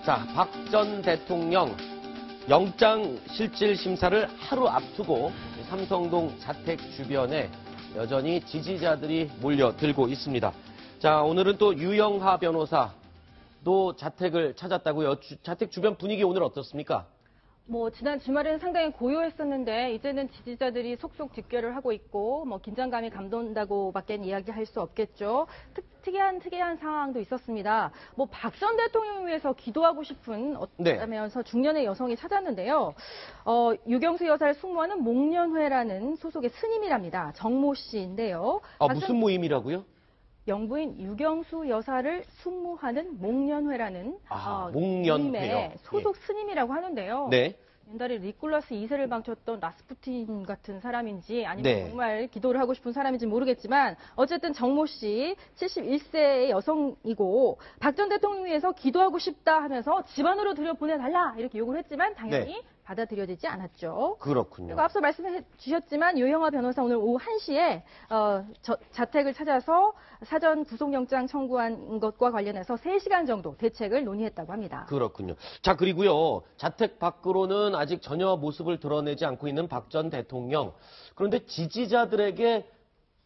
자, 박 전 대통령 영장 실질 심사를 하루 앞두고 삼성동 자택 주변에 여전히 지지자들이 몰려들고 있습니다. 자, 오늘은 또 유영하 변호사도 자택을 찾았다고요. 자택 주변 분위기 오늘 어떻습니까? 지난 주말에는 상당히 고요했었는데 이제는 지지자들이 속속 뒷결을 하고 있고 긴장감이 감돈다고밖에 이야기할 수 없겠죠. 특이한 상황도 있었습니다. 박 전 대통령을 위해서 기도하고 싶은 어쩌면서 중년의 여성이 찾았는데요. 유경수 여사를 숙모하는 목련회라는 소속의 스님이랍니다. 정모 씨인데요. 무슨 모임이라고요? 영부인 유경수 여사를 숙모하는 목련회라는 목련회요. 모임의 소속 스님이라고 하는데요. 네. 옛날에 니콜라스 2세를 방쳤던 라스푸틴 같은 사람인지 아니면 정말 기도를 하고 싶은 사람인지 모르겠지만 어쨌든 정모 씨 71세의 여성이고 박 전 대통령 위해서 기도하고 싶다 하면서 집안으로 들여보내달라 이렇게 요구를 했지만 당연히 받아들여지지 않았죠. 그렇군요. 그리고 앞서 말씀해 주셨지만 유영하 변호사 오늘 오후 1시에 자택을 찾아서 사전 구속영장 청구한 것과 관련해서 3시간 정도 대책을 논의했다고 합니다. 그렇군요. 자, 그리고요. 자택 밖으로는 아직 전혀 모습을 드러내지 않고 있는 박 전 대통령. 그런데 지지자들에게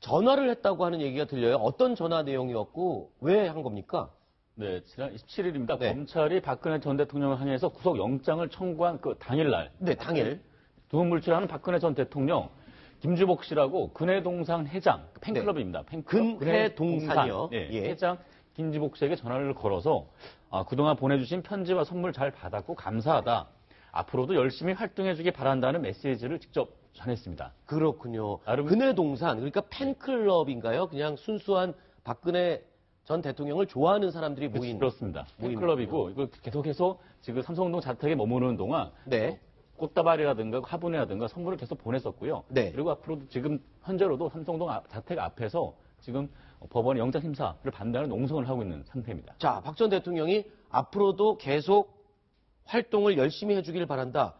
전화를 했다고 하는 얘기가 들려요. 어떤 전화 내용이었고 왜 한 겁니까? 네, 지난 27일입니다. 검찰이 박근혜 전 대통령을 향해서 구속영장을 청구한 그 당일날. 네, 당일. 두문물질하는 박근혜 전 대통령, 김주복 씨라고 근해동산 회장, 팬클럽입니다. 팬클럽. 근해동산이요? 회장 김주복 씨에게 전화를 걸어서 그동안 보내주신 편지와 선물 잘 받았고 감사하다. 앞으로도 열심히 활동해주기 바란다는 메시지를 직접 전했습니다. 그렇군요. 근해동산, 그러니까 팬클럽인가요? 그냥 순수한 박근혜 전 대통령을 좋아하는 사람들이 모인. 그렇습니다. 팬클럽이고 이걸 계속해서 지금 삼성동 자택에 머무르는 동안 꽃다발이라든가 화분이라든가 선물을 계속 보냈었고요. 그리고 앞으로도 지금 현재로도 삼성동 자택 앞에서 지금 법원의 영장 심사를 받는다는 농성을 하고 있는 상태입니다. 자, 박 전 대통령이 앞으로도 계속 활동을 열심히 해주길 바란다.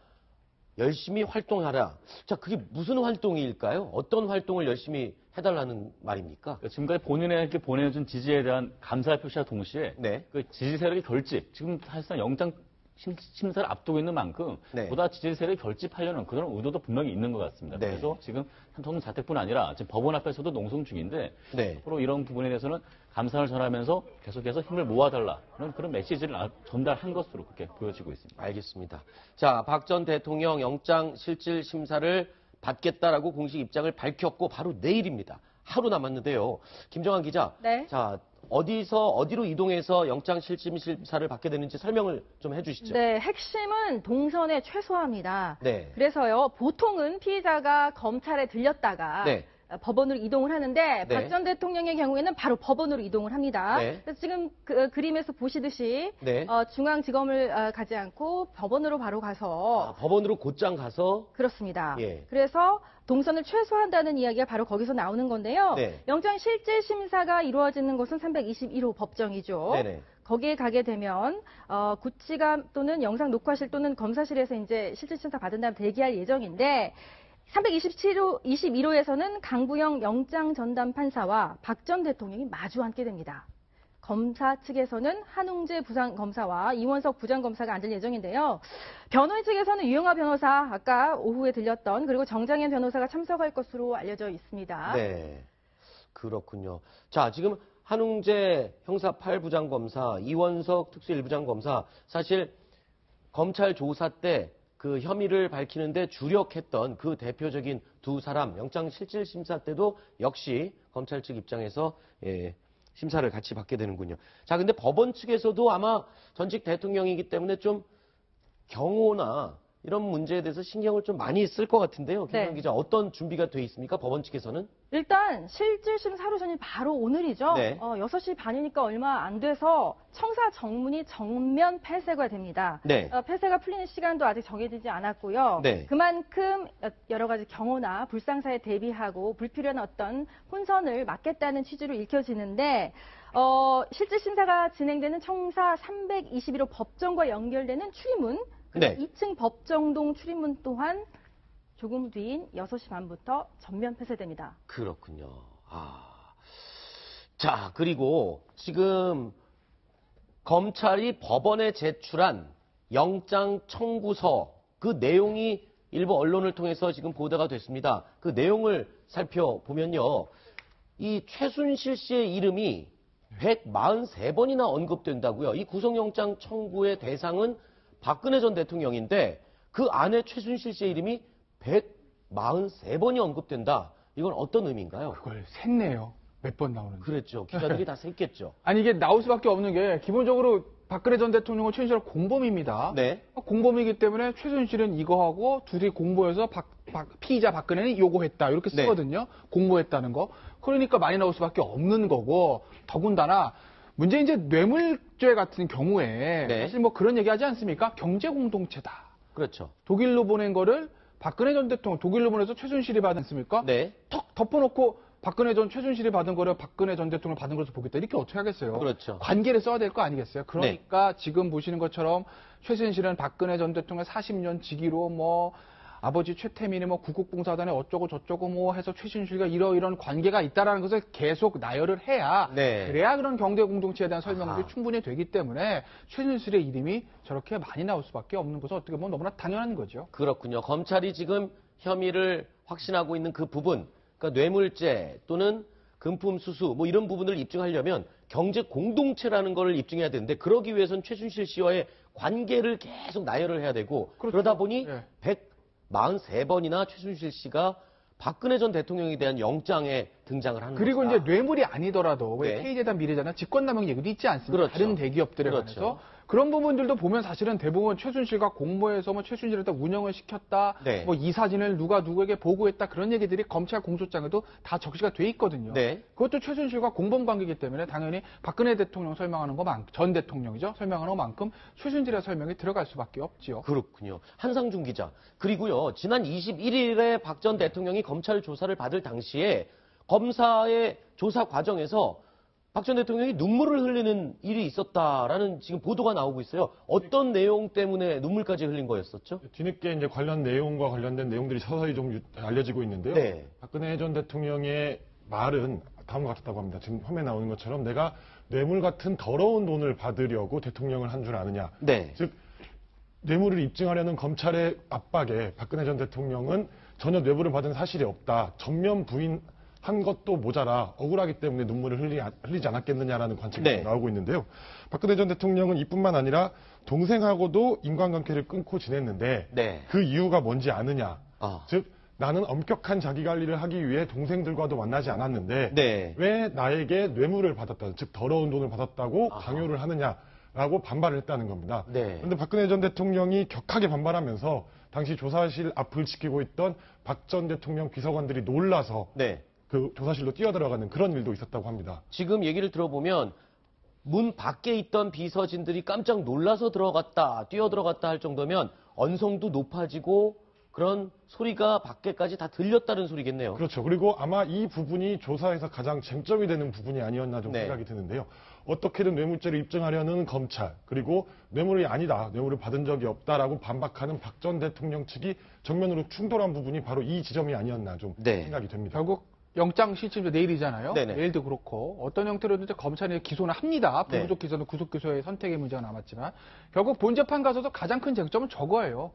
열심히 활동하라. 자, 그게 무슨 활동일까요? 어떤 활동을 열심히 해달라는 말입니까? 지금까지 본인에게 보내준 지지에 대한 감사의 표시와 동시에 그 지지 세력의 결집, 지금 사실상 영장 심사를 앞두고 있는 만큼 보다 지지 세력을 결집하려는 그런 의도도 분명히 있는 것 같습니다. 그래서 지금 삼성동 자택뿐 아니라 지금 법원 앞에서도 농성 중인데 앞으로 이런 부분에 대해서는 감사를 전하면서 계속해서 힘을 모아달라는 그런 메시지를 전달한 것으로 그렇게 보여지고 있습니다. 알겠습니다. 자, 박 전 대통령 영장 실질 심사를 받겠다라고 공식 입장을 밝혔고 바로 내일입니다. 하루 남았는데요. 김정한 기자. 자, 어디로 이동해서 영장 실질 심사를 받게 되는지 설명을 좀 해주시죠. 네, 핵심은 동선의 최소화입니다. 그래서요, 보통은 피의자가 검찰에 들렸다가 법원으로 이동을 하는데 박 전 대통령의 경우에는 바로 법원으로 이동을 합니다. 그래서 지금 그림에서 보시듯이 중앙지검을 가지 않고 법원으로 바로 가서 법원으로 곧장 가서 그렇습니다. 그래서 동선을 최소화한다는 이야기가 바로 거기서 나오는 건데요. 영장 실질 심사가 이루어지는 곳은 321호 법정이죠. 거기에 가게 되면 구치감 또는 영상 녹화실 또는 검사실에서 이제 실질 심사 받은 다음 대기할 예정인데 321호에서는 강부영 영장 전담 판사와 박 전 대통령이 마주 앉게 됩니다. 검사 측에서는 한웅재 부장검사와 이원석 부장검사가 앉을 예정인데요. 변호인 측에서는 유영하 변호사, 아까 오후에 들렸던 그리고 정장현 변호사가 참석할 것으로 알려져 있습니다. 네, 그렇군요. 자, 지금 한웅재 형사 8부장검사, 이원석 특수 1부장검사 사실 검찰 조사 때 그 혐의를 밝히는데 주력했던 그 대표적인 두 사람 영장 실질 심사 때도 역시 검찰 측 입장에서 심사를 같이 받게 되는군요. 자, 근데 법원 측에서도 아마 전직 대통령이기 때문에 좀 경호나 이런 문제에 대해서 신경을 좀 많이 쓸 것 같은데요. 김정한 기자, 어떤 준비가 돼 있습니까? 법원 측에서는? 일단 실질심사 하루 전이 바로 오늘이죠. 6시 반이니까 얼마 안 돼서 청사 정문이 정면 폐쇄가 됩니다. 폐쇄가 풀리는 시간도 아직 정해지지 않았고요. 그만큼 여러 가지 경호나 불상사에 대비하고 불필요한 어떤 혼선을 막겠다는 취지로 읽혀지는데 실질심사가 진행되는 청사 321호 법정과 연결되는 출입문, 그리고 2층 법정동 출입문 또한 조금 뒤인 6시 반부터 전면 폐쇄됩니다. 그렇군요. 자, 그리고 지금 검찰이 법원에 제출한 영장 청구서 그 내용이 일부 언론을 통해서 지금 보도가 됐습니다. 그 내용을 살펴보면요. 이 최순실 씨의 이름이 143번이나 언급된다고요. 이 구속영장 청구의 대상은 박근혜 전 대통령인데 그 안에 최순실 씨의 이름이 143번이 언급된다. 이건 어떤 의미인가요? 그걸 샜네요. 몇 번 나오는지. 그랬죠. 기자들이 다 샜겠죠. 아니 이게 나올 수밖에 없는 게 기본적으로 박근혜 전 대통령은 최순실은 공범입니다. 네. 공범이기 때문에 최순실은 이거하고 둘이 공모해서 피의자 박근혜는 요거했다. 이렇게 쓰거든요. 네. 공모했다는 거. 그러니까 많이 나올 수밖에 없는 거고 더군다나 문제 이제 뇌물죄 같은 경우에 네. 사실 뭐 그런 얘기하지 않습니까? 경제 공동체다. 그렇죠. 독일로 보낸 거를 박근혜 전 대통령 독일로 보내서 최순실이 받지 않습니까? 네. 턱 덮어놓고 박근혜 전 최순실이 받은 거를 박근혜 전 대통령 받은 것으로 보겠다. 이렇게 어떻게 하겠어요? 그렇죠. 관계를 써야 될 거 아니겠어요? 그러니까 네. 지금 보시는 것처럼 최순실은 박근혜 전 대통령 40년 직위로 뭐 아버지 최태민이 뭐 구국봉사단에 어쩌고 저쩌고 뭐 해서 최순실과 이런 관계가 있다라는 것을 계속 나열을 해야 네. 그래야 그런 경제 공동체에 대한 설명들이 충분히 되기 때문에 최순실의 이름이 저렇게 많이 나올 수밖에 없는 것은 어떻게 보면 너무나 당연한 거죠. 그렇군요. 검찰이 지금 혐의를 확신하고 있는 그 부분, 그러니까 뇌물죄 또는 금품 수수 뭐 이런 부분을 입증하려면 경제 공동체라는 걸 입증해야 되는데 그러기 위해서는 최순실 씨와의 관계를 계속 나열을 해야 되고 그렇죠. 그러다 보니 네. 143번이나 최순실 씨가 박근혜 전 대통령에 대한 영장에 등장을 하는 그리고 것이다. 이제 뇌물이 아니더라도 왜 네. K재단, 미래재단 직권남용 얘기도 있지 않습니까? 그렇죠. 다른 대기업들에 그렇죠. 관해서 그런 부분들도 보면 사실은 대부분 최순실과 공모해서 뭐 최순실에다 운영을 시켰다, 네. 뭐 이 사진을 누가 누구에게 보고했다 그런 얘기들이 검찰 공소장에도 다 적시가 돼 있거든요. 네. 그것도 최순실과 공범 관계이기 때문에 당연히 박근혜 대통령 설명하는 것만큼 전 대통령이죠 설명하는 것만큼 최순실의 설명이 들어갈 수밖에 없지요. 그렇군요. 한상준 기자. 그리고요 지난 21일에 박 전 대통령이 검찰 조사를 받을 당시에 검사의 조사 과정에서 박 전 대통령이 눈물을 흘리는 일이 있었다라는 지금 보도가 나오고 있어요. 어떤 내용 때문에 눈물까지 흘린 거였었죠? 뒤늦게 이제 관련 내용과 관련된 내용들이 서서히 좀 알려지고 있는데요. 네. 박근혜 전 대통령의 말은 다음과 같았다고 합니다. 지금 화면에 나오는 것처럼 내가 뇌물 같은 더러운 돈을 받으려고 대통령을 한 줄 아느냐. 네. 즉 뇌물을 입증하려는 검찰의 압박에 박근혜 전 대통령은 전혀 뇌물을 받은 사실이 없다. 전면 부인한 것도 모자라 억울하기 때문에 눈물을 흘리지 않았겠느냐라는 관측이 네. 나오고 있는데요. 박근혜 전 대통령은 이뿐만 아니라 동생하고도 인간관계를 끊고 지냈는데 네. 그 이유가 뭔지 아느냐. 즉 나는 엄격한 자기관리를 하기 위해 동생들과도 만나지 않았는데 네. 왜 나에게 뇌물을 받았다, 즉 더러운 돈을 받았다고 강요를 하느냐라고 반발을 했다는 겁니다. 네. 그런데 박근혜 전 대통령이 격하게 반발하면서 당시 조사실 앞을 지키고 있던 박 전 대통령 비서관들이 놀라서 네. 그 조사실로 뛰어들어가는 그런 일도 있었다고 합니다. 지금 얘기를 들어보면 문 밖에 있던 비서진들이 깜짝 놀라서 뛰어들어갔다 할 정도면 언성도 높아지고 그런 소리가 밖에까지 다 들렸다는 소리겠네요. 그렇죠. 그리고 아마 이 부분이 조사에서 가장 쟁점이 되는 부분이 아니었나 좀 네. 생각이 드는데요. 어떻게든 뇌물죄를 입증하려는 검찰, 그리고 뇌물이 아니다, 뇌물을 받은 적이 없다라고 반박하는 박 전 대통령 측이 정면으로 충돌한 부분이 바로 이 지점이 아니었나 좀 네. 생각이 됩니다. 결국 영장 실질도 내일이잖아요. 네네. 내일도 그렇고 어떤 형태로든 검찰이 기소는 합니다. 네. 불구속 기소는 구속 기소의 선택의 문제가 남았지만 결국 본재판 가서도 가장 큰 쟁점은 저거예요.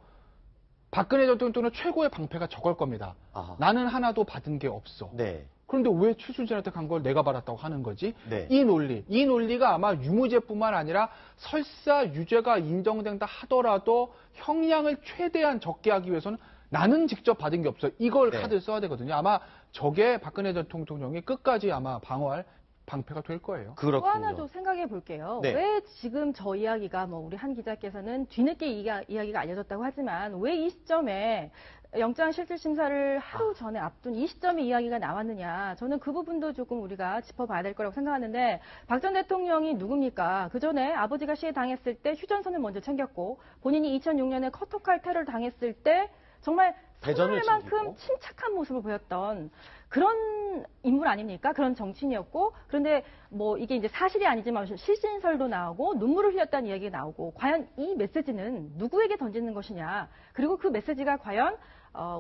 박근혜 전 대통령 최고의 방패가 저걸 겁니다. 나는 하나도 받은 게 없어. 네. 그런데 왜 최순실한테 간 걸 내가 받았다고 하는 거지? 네. 이 논리가 아마 유무죄뿐만 아니라 설사 유죄가 인정된다 하더라도 형량을 최대한 적게 하기 위해서는 나는 직접 받은 게 없어. 이걸 네. 카드를 써야 되거든요. 아마 저게 박근혜 전 대통령이 끝까지 아마 방어할 방패가 될 거예요. 그렇군요. 또 하나 더 생각해 볼게요. 네. 왜 지금 저 이야기가 우리 한 기자께서는 뒤늦게 이야기가 알려졌다고 하지만 왜 이 시점에 영장 실질 심사를 하루 전에 앞둔 이 시점에 이야기가 나왔느냐. 저는 그 부분도 조금 우리가 짚어봐야 될 거라고 생각하는데 박 전 대통령이 누굽니까? 그 전에 아버지가 시해당했을 때 휴전선을 먼저 챙겼고 본인이 2006년에 커터칼 테러를 당했을 때 정말 대전을 선할만큼 침착한 모습을 보였던 그런 인물 아닙니까? 그런 정치인이었고 그런데 뭐 이게 이제 사실이 아니지만 실신설도 나오고 눈물을 흘렸다는 이야기가 나오고 과연 이 메시지는 누구에게 던지는 것이냐? 그리고 그 메시지가 과연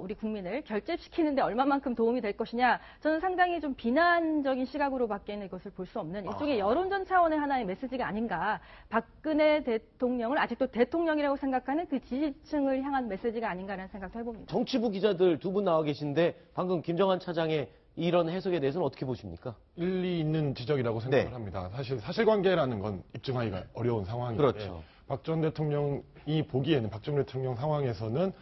우리 국민을 결집시키는데 얼마만큼 도움이 될 것이냐, 저는 상당히 좀 비난적인 시각으로밖에는 이것을 볼 수 없는 일종의 여론전 차원의 하나의 메시지가 아닌가. 박근혜 대통령을 아직도 대통령이라고 생각하는 그 지지층을 향한 메시지가 아닌가라는 생각도 해봅니다. 정치부 기자들 두 분 나와 계신데 방금 김정한 차장의 이런 해석에 대해서는 어떻게 보십니까? 일리 있는 지적이라고 생각을 합니다. 사실 사실관계라는 건 입증하기가 어려운 상황인데 그렇죠. 박 전 대통령이 보기에는 박 전 대통령 상황에서는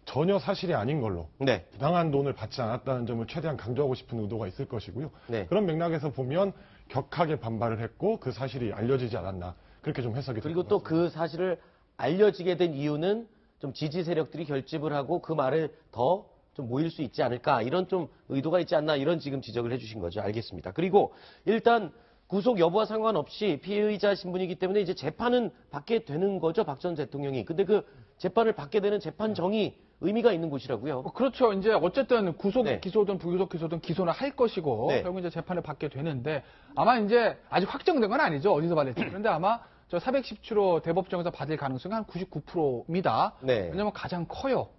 전혀 사실이 아닌 걸로 부당한 돈을 받지 않았다는 점을 최대한 강조하고 싶은 의도가 있을 것이고요. 그런 맥락에서 보면 격하게 반발을 했고 그 사실이 알려지지 않았나 그렇게 좀 해석이 됩니다. 그리고 또 그 사실을 알려지게 된 이유는 좀 지지 세력들이 결집을 하고 그 말을 더 좀 모일 수 있지 않을까 이런 좀 의도가 있지 않나 이런 지금 지적을 해주신 거죠. 알겠습니다. 그리고 일단 구속 여부와 상관없이 피의자 신분이기 때문에 이제 재판은 받게 되는 거죠. 박 전 대통령이. 근데 그 재판을 받게 되는 재판정이 의미가 있는 곳이라고요. 그렇죠. 이제 어쨌든 구속 기소든 불구속 기소든 기소는 할 것이고 결국 이제 재판을 받게 되는데 아마 이제 아직 확정된 건 아니죠. 어디서 받을지. 그런데 아마 저 417호 대법정에서 받을 가능성이 한 99%입니다. 왜냐면 가장 커요.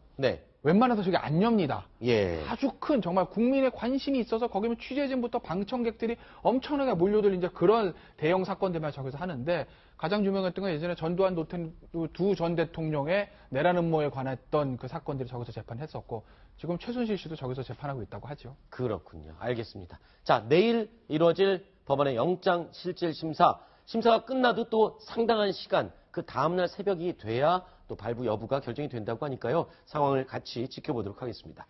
웬만해서 저게 안 엽니다. 아주 큰 정말 국민의 관심이 있어서 거기면 취재진부터 방청객들이 엄청나게 몰려들 이제 그런 대형 사건들만 저기서 하는데 가장 유명했던 건 예전에 전두환 두 전 대통령의 내란 음모에 관했던 그 사건들이 저기서 재판했었고 지금 최순실 씨도 저기서 재판하고 있다고 하죠. 그렇군요. 알겠습니다. 자, 내일 이루어질 법원의 영장실질심사. 심사가 끝나도 또 상당한 시간, 그 다음날 새벽이 돼야 또 발부 여부가 결정이 된다고 하니까요. 상황을 같이 지켜보도록 하겠습니다.